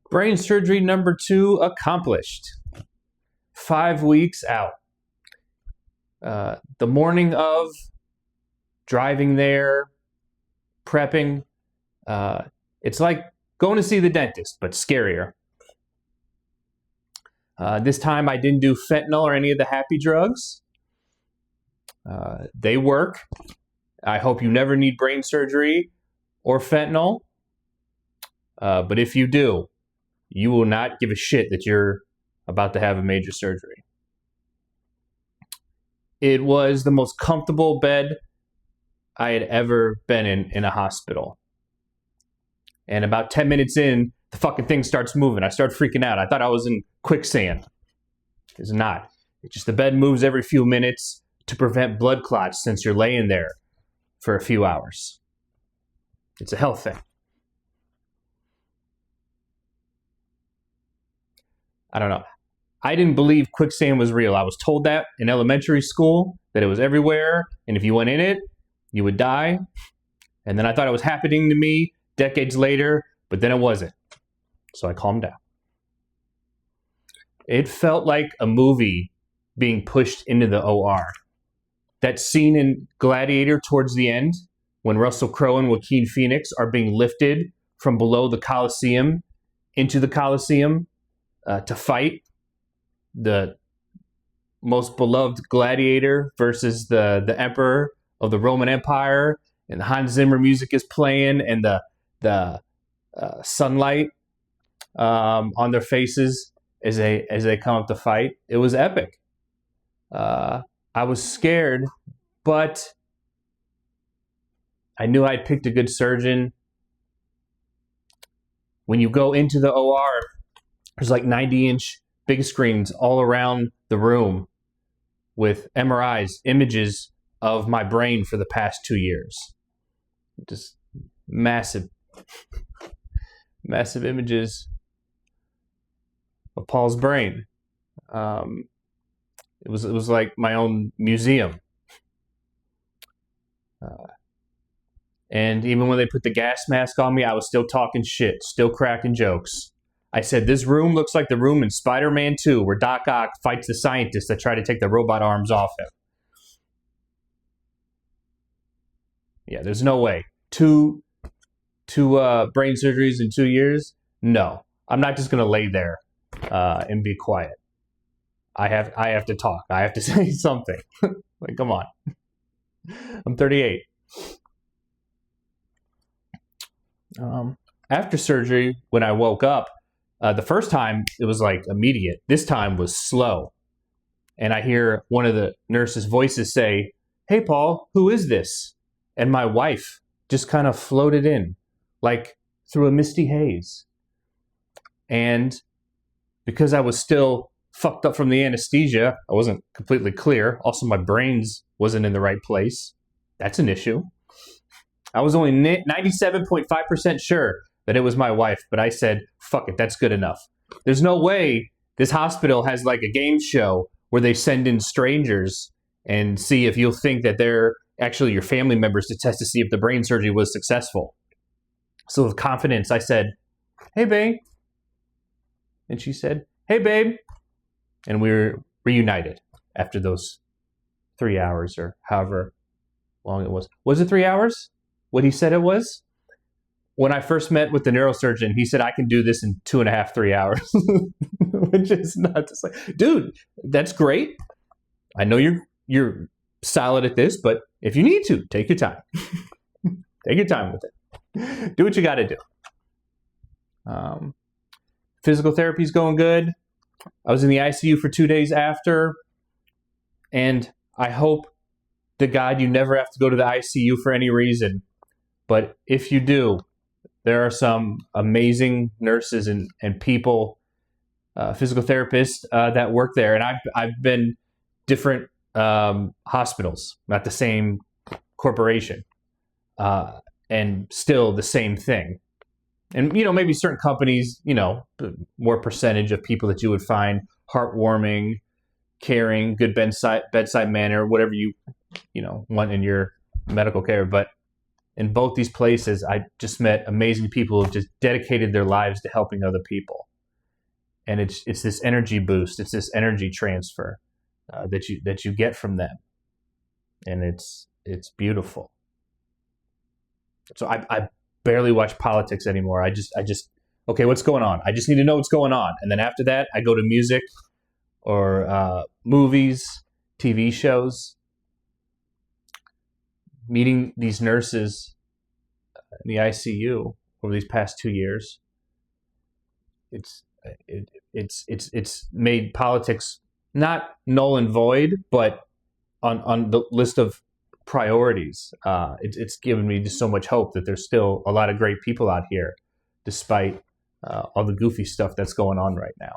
Brain surgery number 2 accomplished. 5 weeks out. The morning of, driving there, prepping. It's like going to see the dentist, but scarier. This time I didn't do fentanyl or any of the happy drugs. They work. I hope you never need brain surgery or fentanyl. But if you do, you will not give a shit that you're about to have a major surgery. It was the most comfortable bed I had ever been in a hospital. And about 10 minutes in, the fucking thing starts moving. I start freaking out. I thought I was in quicksand. It's not. It's just the bed moves every few minutes to prevent blood clots since you're laying there for a few hours. It's a health thing. I don't know. I didn't believe quicksand was real. I was told that in elementary school, that it was everywhere, and if you went in it, you would die. And then I thought it was happening to me decades later, but then it wasn't. So I calmed down. It felt like a movie being pushed into the OR. That scene in Gladiator towards the end, when Russell Crowe and Joaquin Phoenix are being lifted from below the Coliseum into the Coliseum to fight the most beloved gladiator versus the emperor of the Roman Empire, and the Hans Zimmer music is playing, and the sunlight on their faces as they come up to fight. It was epic. I was scared, but I knew I'd picked a good surgeon. When you go into the OR, there's like 90-inch big screens all around the room with MRIs, images of my brain for the past 2 years. Just massive images of Paul's brain. It was like my own museum. And even when they put the gas mask on me, I was still talking shit, still cracking jokes. I said, this room looks like the room in Spider-Man 2 where Doc Ock fights the scientists that try to take the robot arms off him. Yeah, there's no way. Two brain surgeries in 2 years? No. I'm not just going to lay there and be quiet. I have to talk. I have to say something. Like, come on. I'm 38. After surgery, when I woke up, the first time it was like immediate. This time was slow. And I hear one of the nurses' voices say, "Hey, Paul, who is this?" And my wife just kind of floated in, like through a misty haze. And because I was still fucked up from the anesthesia, I wasn't completely clear. Also, my brains wasn't in the right place. That's an issue. I was only 97.5% sure that it was my wife, but I said, fuck it, that's good enough. There's no way this hospital has like a game show where they send in strangers and see if you'll think that they're actually your family members to test to see if the brain surgery was successful. So with confidence, I said, "Hey, babe." And she said, "Hey, babe." And we were reunited after those 3 hours or however long it was. Was it 3 hours? What he said it was? When I first met with the neurosurgeon, he said, I can do this in 2.5, 3 hours. Which is not just like, dude, that's great. I know you're solid at this, but if you need to, take your time. Take your time with it. Do what you got to do. Physical therapy is going good. I was in the ICU for 2 days after. And I hope to God you never have to go to the ICU for any reason. But if you do, there are some amazing nurses and people, physical therapists that work there. And I've been different hospitals, not the same corporation, and still the same thing. And, maybe certain companies, more percentage of people that you would find heartwarming, caring, good bedside manner, whatever you want in your medical care. But in both these places, I just met amazing people who've just dedicated their lives to helping other people. And it's this energy boost, it's this energy transfer that you get from them, and it's beautiful. So I barely watch politics anymore. I just okay, what's going on? I just need to know what's going on, and then after that, I go to music or movies, TV shows. Meeting these nurses in the ICU over these past 2 years, it's made politics not null and void, but on the list of priorities. It's given me just so much hope that there's still a lot of great people out here, despite all the goofy stuff that's going on right now.